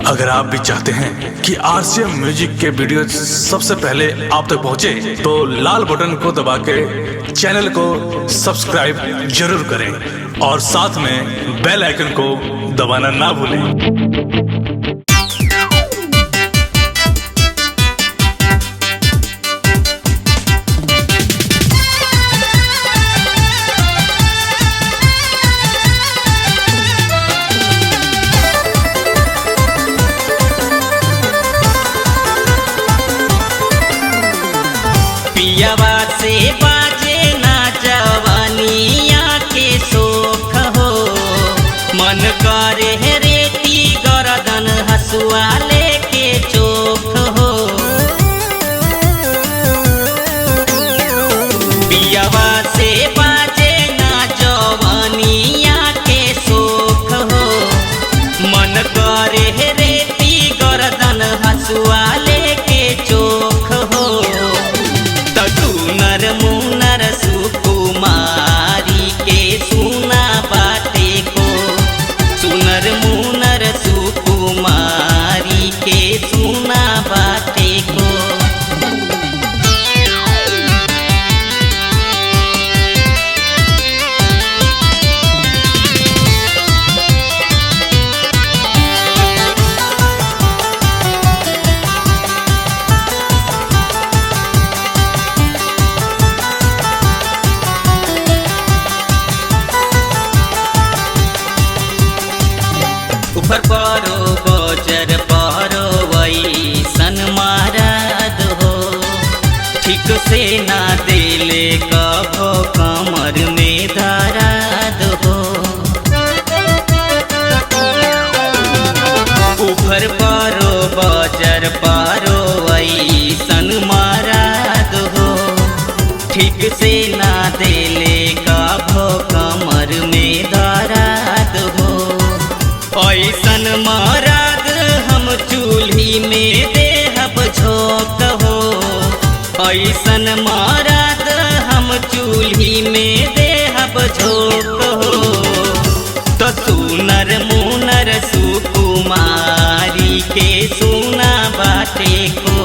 अगर आप भी चाहते हैं कि आरसीएम म्यूजिक के वीडियो सबसे पहले आप तक पहुंचे, तो लाल बटन को दबा के चैनल को सब्सक्राइब जरूर करें और साथ में बेल आइकन को दबाना ना भूलें। पियवा से बाजे ना जवानिया के शोख हो, मन करे रेती गरदन हसुआ लेके चोख हो। पियवा से बाजे ना जवानिया के शोख हो, मन करे रेती गरदन हसुआ लेके चोख हो। सुनर मुनर सुकुमारी के सुना बाटे को, सुनर मुनर सुकुमारी के सुना बाटे को। ऊपर परो बजर परो वैसन मारद हो, ठीक से ना दिले कभो कमर में दर्द हो। ऊपर परो बजर परो वैसन मारद हो, ठीक से ना दिले कभो कमर में दर्द हो। ऐसन मरद हम चूल्ही में देहब झोंक हो, ऐसन मरद हम चूल्ही में देहब झोंक हो। तो सुनर मुनर सुकुमारी के सुना बाटे को,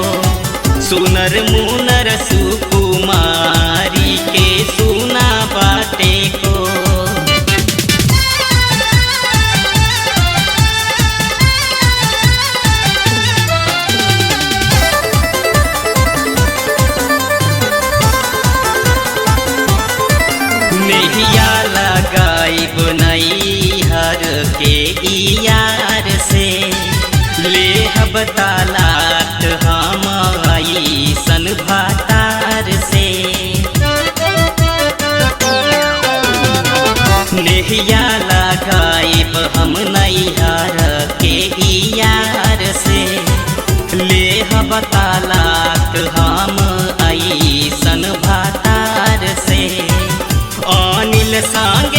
सुनर मुनर सुकुमारी के सुना बाटे को। नैया लगाइब नैहर के यार से, लेहब तालाक हम ऐसन भातार से। नैया लगाइब हम नैहर के यार से, लेहब तालाक हम ऐसन भातार से। अनिल संग